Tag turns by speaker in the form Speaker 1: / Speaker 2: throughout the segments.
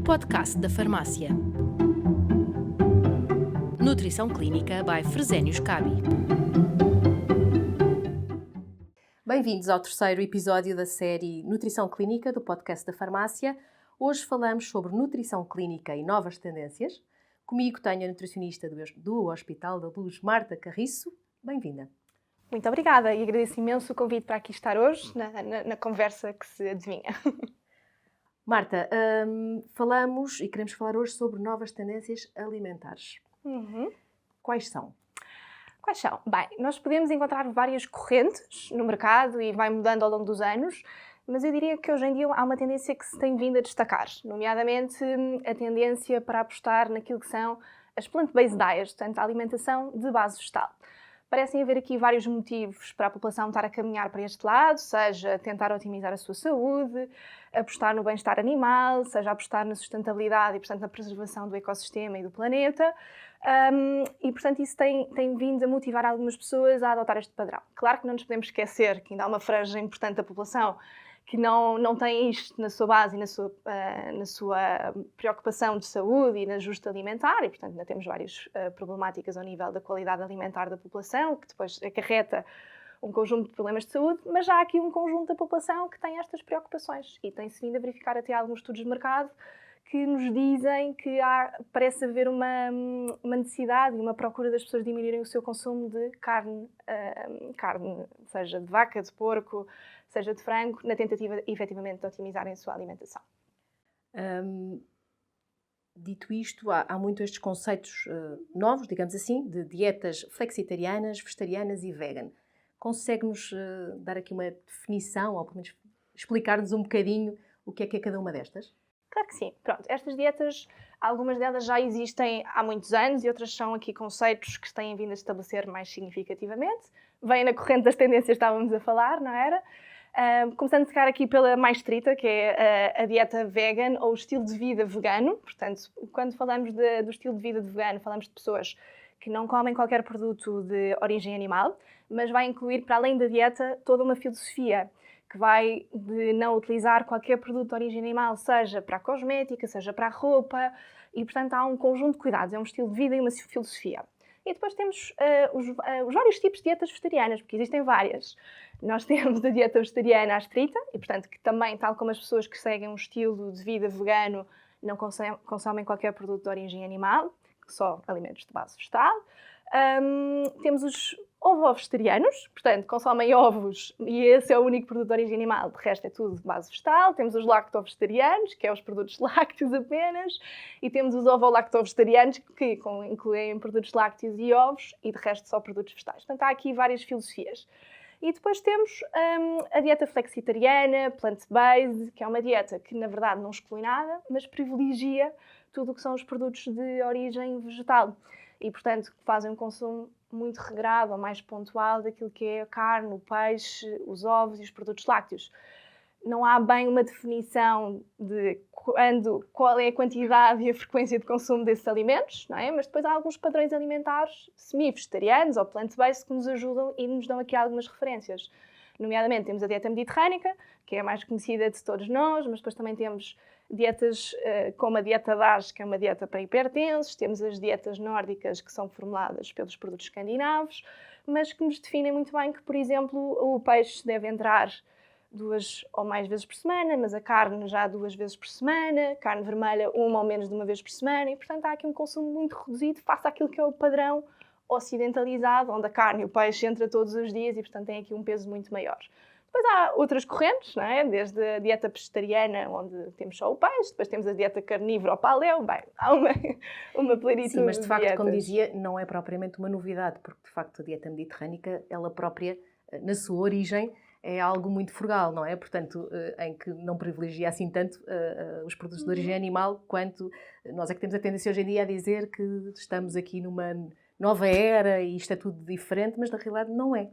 Speaker 1: podcast da farmácia. Nutrição Clínica by Fresenius Kabi. Bem-vindos ao terceiro episódio da série Nutrição Clínica do podcast da farmácia. Hoje falamos sobre nutrição clínica e novas tendências. Comigo tenho a nutricionista do Hospital da Luz, Marta Carriço. Bem-vinda.
Speaker 2: Muito obrigada e agradeço imenso o convite para aqui estar hoje, na conversa que se adivinha.
Speaker 1: Marta, falamos e queremos falar hoje sobre novas tendências alimentares. Quais são?
Speaker 2: Quais são? Bem, nós podemos encontrar várias correntes no mercado e vai mudando ao longo dos anos, mas eu diria que hoje em dia há uma tendência que se tem vindo a destacar, nomeadamente a tendência para apostar naquilo que são as plant-based diets, portanto, a alimentação de base vegetal. Parecem haver aqui vários motivos para a população estar a caminhar para este lado, seja tentar otimizar a sua saúde, apostar no bem-estar animal, seja apostar na sustentabilidade e, portanto, na preservação do ecossistema e do planeta. E, portanto, isso tem vindo a motivar algumas pessoas a adotar este padrão. Claro que não nos podemos esquecer que ainda há uma franja importante da população que não tem isto na sua base e na sua preocupação de saúde e na justa alimentar, e, portanto, ainda temos várias problemáticas ao nível da qualidade alimentar da população, que depois acarreta um conjunto de problemas de saúde, mas já há aqui um conjunto da população que tem estas preocupações, e tem-se vindo a verificar até alguns estudos de mercado que nos dizem que parece haver uma necessidade e uma procura das pessoas diminuírem o seu consumo de carne, seja de vaca, de porco, seja de frango, na tentativa, efetivamente, de otimizarem a sua alimentação.
Speaker 1: Dito isto, há muito estes conceitos novos, digamos assim, de dietas flexitarianas, vegetarianas e vegan. Consegue-nos dar aqui uma definição, ou pelo menos explicar-nos um bocadinho o que é cada uma destas?
Speaker 2: Claro que sim. Pronto, estas dietas, algumas delas já existem há muitos anos e outras são aqui conceitos que se têm vindo a estabelecer mais significativamente. Vêm na corrente das tendências que estávamos a falar, não era? Começando a ficar aqui pela mais estrita, que é a dieta vegan ou o estilo de vida vegano. Portanto, quando falamos do estilo de vida vegano, falamos de pessoas que não comem qualquer produto de origem animal, mas vai incluir, para além da dieta, toda uma filosofia que vai de não utilizar qualquer produto de origem animal, seja para a cosmética, seja para a roupa, e, portanto, há um conjunto de cuidados, é um estilo de vida e uma filosofia. E depois temos os vários tipos de dietas vegetarianas, porque existem várias. Nós temos a dieta vegetariana à estrita, e, portanto, que também, tal como as pessoas que seguem um estilo de vida vegano, não consomem qualquer produto de origem animal, só alimentos de base vegetal. Temos os ovo-vegetarianos, portanto, consomem ovos e esse é o único produto de origem animal, de resto é tudo de base vegetal. Temos os lacto-vegetarianos, que é os produtos lácteos apenas, e temos os ovo-lacto-vegetarianos, que incluem produtos lácteos e ovos, e de resto só produtos vegetais. Portanto, há aqui várias filosofias. E depois temos a dieta flexitariana, plant-based, que é uma dieta que, na verdade, não exclui nada, mas privilegia tudo o que são os produtos de origem vegetal. E, portanto, fazem um consumo muito regrado ou mais pontual daquilo que é a carne, o peixe, os ovos e os produtos lácteos. Não há bem uma definição de qual é a quantidade e a frequência de consumo desses alimentos, não é? Mas depois há alguns padrões alimentares semi-vegetarianos ou plant-based que nos ajudam e nos dão aqui algumas referências. Nomeadamente, temos a dieta mediterrânica, que é a mais conhecida de todos nós, mas depois também temos dietas como a dieta DAS, que é uma dieta para hipertensos, temos as dietas nórdicas, que são formuladas pelos produtos escandinavos, mas que nos definem muito bem que, por exemplo, o peixe deve entrar 2 ou mais vezes por semana, mas a carne já 2 vezes por semana, carne vermelha 1 ou menos de 1 vez por semana, e, portanto, há aqui um consumo muito reduzido face àquilo que é o padrão ocidentalizado, onde a carne e o peixe entram todos os dias e, portanto, tem aqui um peso muito maior. Depois há outras correntes, não é? Desde a dieta pescetariana, onde temos só o peixe, depois temos a dieta carnívora ou paleo, bem, há uma plenitude.
Speaker 1: Sim, mas de facto,
Speaker 2: dietas.
Speaker 1: como dizia, não é propriamente uma novidade, porque de facto a dieta mediterrânica, ela própria, na sua origem, é algo muito frugal, não é? Portanto, em que não privilegia assim tanto os produtos de origem animal, quanto nós é que temos a tendência hoje em dia a dizer que estamos aqui numa nova era e isto é tudo diferente, mas na realidade não é.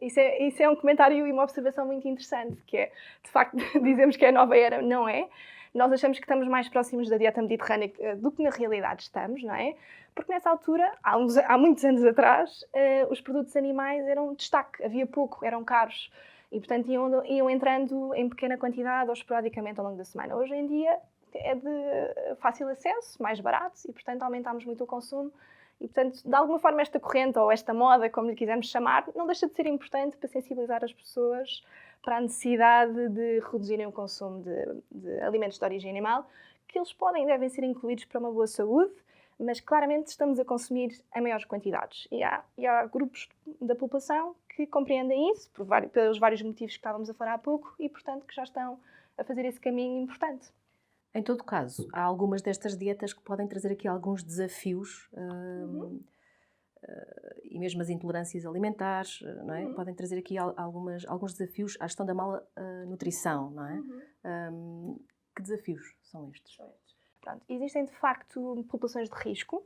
Speaker 2: Isso é um comentário e uma observação muito interessante, que é, de facto, dizemos que é a nova era, não é? Nós achamos que estamos mais próximos da dieta mediterrânea do que na realidade estamos, não é? Porque nessa altura, há muitos anos atrás, os produtos animais eram destaque, havia pouco, eram caros. E, portanto, iam entrando em pequena quantidade ou esporadicamente ao longo da semana. Hoje em dia, é de fácil acesso, mais barato, e portanto aumentamos muito o consumo. E portanto, de alguma forma, esta corrente ou esta moda, como lhe quisermos chamar, não deixa de ser importante para sensibilizar as pessoas para a necessidade de reduzirem o consumo de alimentos de origem animal, que eles podem e devem ser incluídos para uma boa saúde, mas claramente estamos a consumir em maiores quantidades. E há grupos da população que compreendem isso, pelos vários motivos que estávamos a falar há pouco, e portanto que já estão a fazer esse caminho importante.
Speaker 1: Em todo caso, há algumas destas dietas que podem trazer aqui alguns desafios, e mesmo as intolerâncias alimentares, não é? Podem trazer aqui alguns desafios à gestão da má nutrição, não é? Que desafios são estes?
Speaker 2: Pronto, existem de facto populações de risco.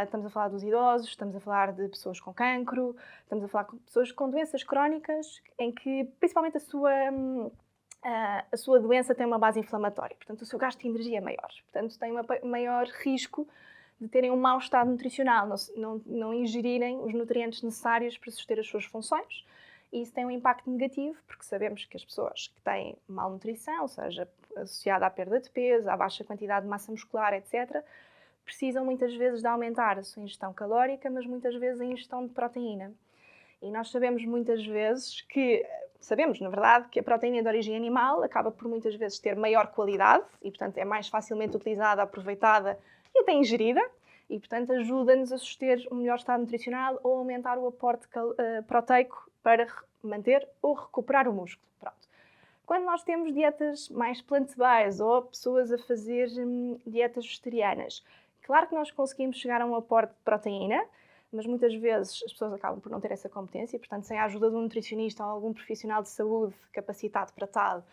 Speaker 2: Estamos a falar dos idosos, estamos a falar de pessoas com cancro, estamos a falar de pessoas com doenças crónicas, em que principalmente a sua doença tem uma base inflamatória, portanto o seu gasto de energia é maior, portanto tem um maior risco de terem um mau estado nutricional, não ingerirem os nutrientes necessários para suster as suas funções, e isso tem um impacto negativo, porque sabemos que as pessoas que têm malnutrição, ou seja, associada à perda de peso, à baixa quantidade de massa muscular, etc., precisam muitas vezes de aumentar a sua ingestão calórica, mas muitas vezes a ingestão de proteína. E nós sabemos muitas vezes na verdade, que a proteína de origem animal acaba por muitas vezes ter maior qualidade e, portanto, é mais facilmente utilizada, aproveitada e até ingerida e, portanto, ajuda-nos a suster um melhor estado nutricional ou aumentar o aporte proteico para manter ou recuperar o músculo. Pronto. Quando nós temos dietas mais plant-based ou pessoas a fazer dietas vegetarianas, claro que nós conseguimos chegar a um aporte de proteína, mas muitas vezes as pessoas acabam por não ter essa competência, portanto, sem a ajuda de um nutricionista ou algum profissional de saúde capacitado para tal,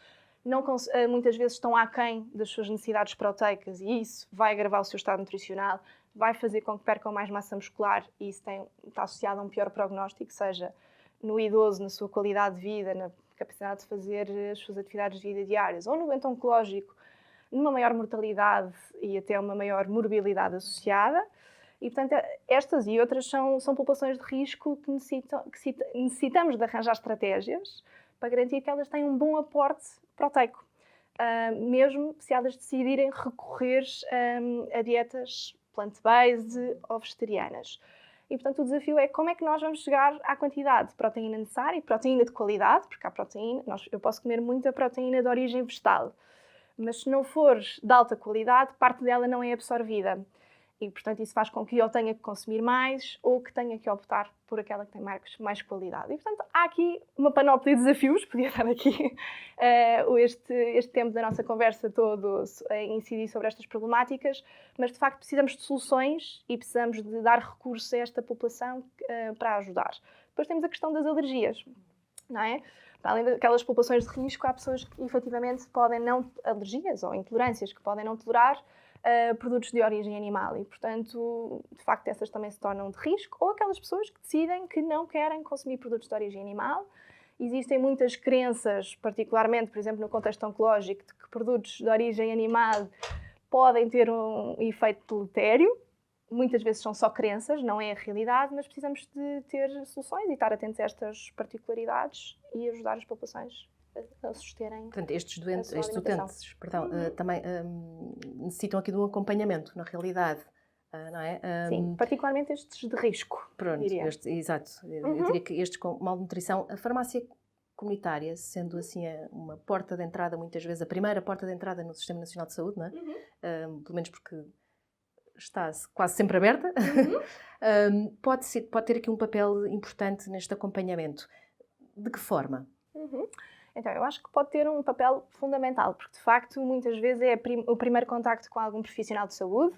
Speaker 2: muitas vezes estão aquém das suas necessidades proteicas e isso vai agravar o seu estado nutricional, vai fazer com que percam mais massa muscular e isso está associado a um pior prognóstico, seja no idoso, na sua qualidade de vida, na capacidade de fazer as suas atividades de vida diárias, ou no doente oncológico, numa maior mortalidade e até uma maior morbilidade associada. E, portanto, estas e outras são populações de risco que necessitamos de arranjar estratégias para garantir que elas têm um bom aporte proteico, mesmo se elas decidirem recorrer a dietas plant-based ou vegetarianas. E, portanto, o desafio é como é que nós vamos chegar à quantidade de proteína necessária e proteína de qualidade, porque há proteína, eu posso comer muita proteína de origem vegetal, mas se não for de alta qualidade, parte dela não é absorvida. E, portanto, isso faz com que eu tenha que consumir mais ou que tenha que optar por aquela que tem mais qualidade. E, portanto, há aqui uma panóplia de desafios. Podia estar aqui este tempo da nossa conversa todo a incidir sobre estas problemáticas, mas, de facto, precisamos de soluções e precisamos de dar recursos a esta população para ajudar. Depois temos a questão das alergias, não é? Além daquelas populações de risco, há pessoas que, efetivamente, alergias ou intolerâncias, que podem não tolerar produtos de origem animal e, portanto, de facto, essas também se tornam de risco, ou aquelas pessoas que decidem que não querem consumir produtos de origem animal. Existem muitas crenças, particularmente, por exemplo, no contexto oncológico, de que produtos de origem animal podem ter um efeito deletério. Muitas vezes são só crenças, não é a realidade, mas precisamos de ter soluções e estar atentos a estas particularidades e ajudar as populações a susterem.
Speaker 1: Portanto, estes utentes, também necessitam aqui de um acompanhamento, na realidade, não é?
Speaker 2: Sim, particularmente estes de risco.
Speaker 1: Pronto, exato. Eu diria que estes com malnutrição, a farmácia comunitária, sendo assim uma porta de entrada, muitas vezes a primeira porta de entrada no Sistema Nacional de Saúde, não é? Pelo menos porque está quase sempre aberta, pode ter aqui um papel importante neste acompanhamento. De que forma?
Speaker 2: Então, eu acho que pode ter um papel fundamental, porque, de facto, muitas vezes é o primeiro contacto com algum profissional de saúde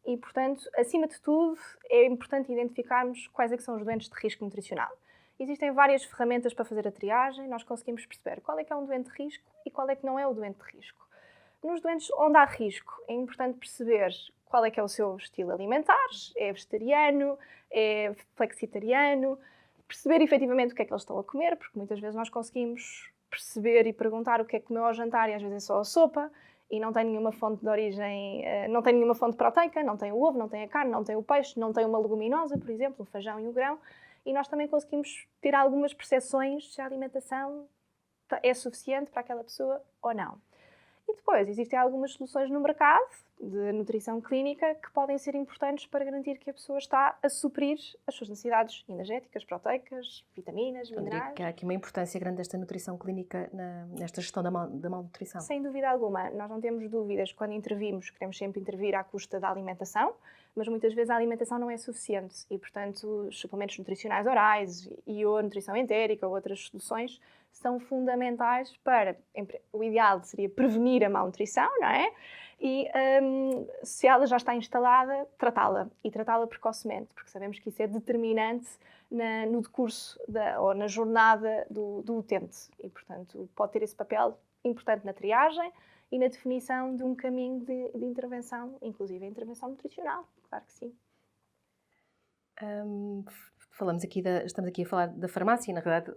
Speaker 2: e, portanto, acima de tudo, é importante identificarmos quais é que são os doentes de risco nutricional. Existem várias ferramentas para fazer a triagem, nós conseguimos perceber qual é que é um doente de risco e qual é que não é o doente de risco. Nos doentes onde há risco, é importante perceber qual é que é o seu estilo alimentar, é vegetariano, é flexitariano, perceber efetivamente o que é que eles estão a comer, porque muitas vezes nós conseguimos perceber e perguntar o que é que comeu ao jantar e às vezes é só a sopa e não tem nenhuma fonte de origem, não tem nenhuma fonte proteica, não tem o ovo, não tem a carne, não tem o peixe, não tem uma leguminosa, por exemplo, o feijão e o grão, e nós também conseguimos ter algumas percepções se a alimentação é suficiente para aquela pessoa ou não. E E depois, existem algumas soluções no mercado de nutrição clínica que podem ser importantes para garantir que a pessoa está a suprir as suas necessidades energéticas, proteicas, vitaminas, minerais.
Speaker 1: Que há aqui uma importância grande desta nutrição clínica nesta gestão da malnutrição.
Speaker 2: Sem dúvida alguma. Nós não temos dúvidas quando intervimos, queremos sempre intervir à custa da alimentação, mas muitas vezes a alimentação não é suficiente e, portanto, os suplementos nutricionais orais ou a nutrição entérica ou outras soluções são fundamentais para... O ideal seria prevenir a malnutrição, não é? E se ela já está instalada, tratá-la e tratá-la precocemente, porque sabemos que isso é determinante no decurso ou na jornada do utente e, portanto, pode ter esse papel importante na triagem e na definição de um caminho de intervenção, inclusive a intervenção nutricional, claro que sim.
Speaker 1: Estamos aqui a falar da farmácia e, na verdade,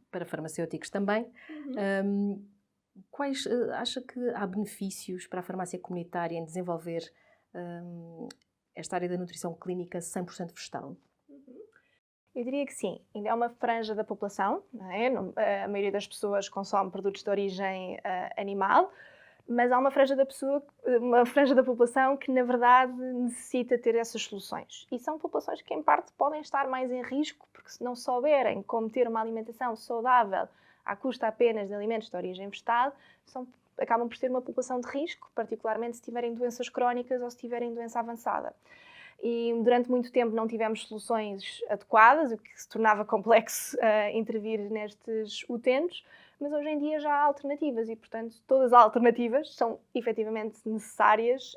Speaker 1: para farmacêuticos também. Acha que há benefícios para a farmácia comunitária em desenvolver esta área da nutrição clínica 100% vegetal?
Speaker 2: Eu diria que sim. Ainda é uma franja da população, não é? A maioria das pessoas consome produtos de origem animal, mas há uma franja da população que, na verdade, necessita ter essas soluções. E são populações que, em parte, podem estar mais em risco, porque se não souberem como ter uma alimentação saudável à custa apenas de alimentos de origem vegetal, acabam por ser uma população de risco, particularmente se tiverem doenças crónicas ou se tiverem doença avançada. E durante muito tempo não tivemos soluções adequadas, o que se tornava complexo intervir nestes utentes, mas hoje em dia já há alternativas e, portanto, todas as alternativas são efetivamente necessárias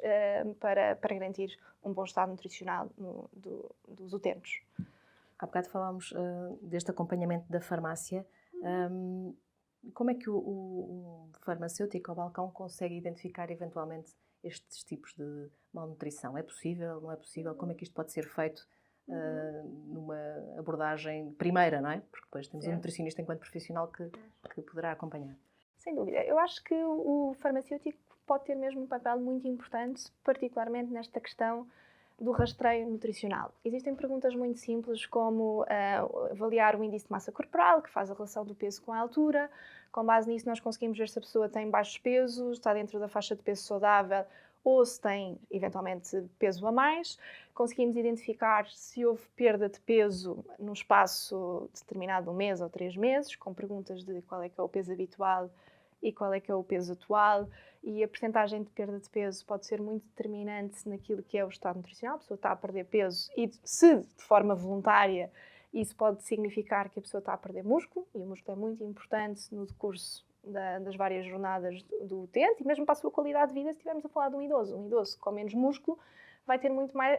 Speaker 2: para garantir um bom estado nutricional dos utentes.
Speaker 1: Há bocado falámos deste acompanhamento da farmácia. Como é que o farmacêutico ao balcão consegue identificar eventualmente estes tipos de malnutrição? É possível? Não é possível? Como é que isto pode ser feito numa abordagem primeira, não é? Porque depois temos um nutricionista enquanto profissional que poderá acompanhar.
Speaker 2: Sem dúvida. Eu acho que o farmacêutico pode ter mesmo um papel muito importante, particularmente nesta questão do rastreio nutricional. Existem perguntas muito simples como avaliar o índice de massa corporal, que faz a relação do peso com a altura. Com base nisso nós conseguimos ver se a pessoa tem baixos pesos, está dentro da faixa de peso saudável ou se tem, eventualmente, peso a mais. Conseguimos identificar se houve perda de peso num espaço determinado de 1 mês ou 3 meses, com perguntas de qual é que é o peso habitual e qual é que é o peso atual. E a percentagem de perda de peso pode ser muito determinante naquilo que é o estado nutricional. A pessoa está a perder peso e, se de forma voluntária, isso pode significar que a pessoa está a perder músculo, e o músculo é muito importante no decurso das várias jornadas do utente, e mesmo para a sua qualidade de vida, se estivermos a falar de um idoso com menos músculo vai ter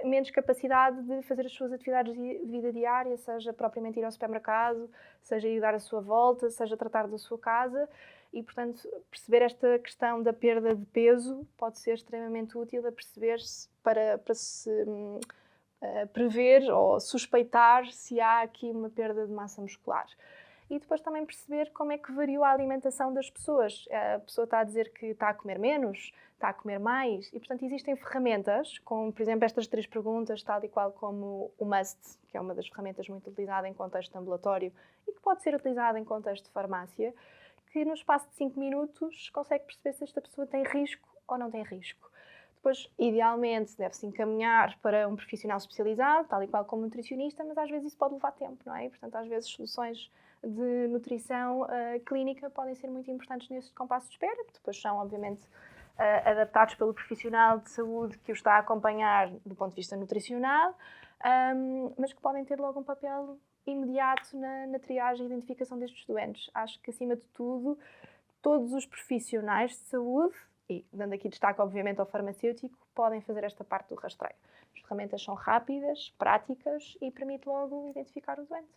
Speaker 2: menos capacidade de fazer as suas atividades de vida diária, seja propriamente ir ao supermercado, seja ir dar a sua volta, seja tratar da sua casa. E, portanto, perceber esta questão da perda de peso pode ser extremamente útil a perceber-se para se prever ou suspeitar se há aqui uma perda de massa muscular. E depois também perceber como é que variou a alimentação das pessoas. A pessoa está a dizer que está a comer menos, está a comer mais, e, portanto, existem ferramentas, como, por exemplo, estas 3 perguntas, tal e qual como o MUST, que é uma das ferramentas muito utilizada em contexto ambulatório e que pode ser utilizada em contexto de farmácia, que no espaço de 5 minutos consegue perceber se esta pessoa tem risco ou não tem risco. Depois, idealmente, deve-se encaminhar para um profissional especializado, tal e qual como nutricionista, mas às vezes isso pode levar tempo, não é? E, portanto, às vezes soluções de nutrição clínica podem ser muito importantes nesse compasso de espera, que depois são, obviamente, adaptados pelo profissional de saúde que o está a acompanhar do ponto de vista nutricional, mas que podem ter logo um papel imediato na triagem e identificação destes doentes. Acho que, acima de tudo, todos os profissionais de saúde, e dando aqui destaque, obviamente, ao farmacêutico, podem fazer esta parte do rastreio. As ferramentas são rápidas, práticas e permite logo identificar o doente.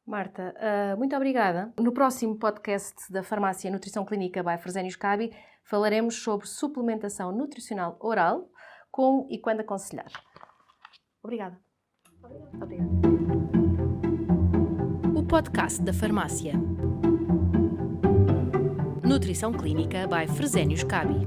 Speaker 1: Marta, muito obrigada. No próximo podcast da Farmácia Nutrição Clínica by Fresenius Kabi falaremos sobre suplementação nutricional oral, como e quando aconselhar. Obrigada.
Speaker 2: Obrigada.
Speaker 3: O podcast da Farmácia Nutrição Clínica by Fresenius Kabi.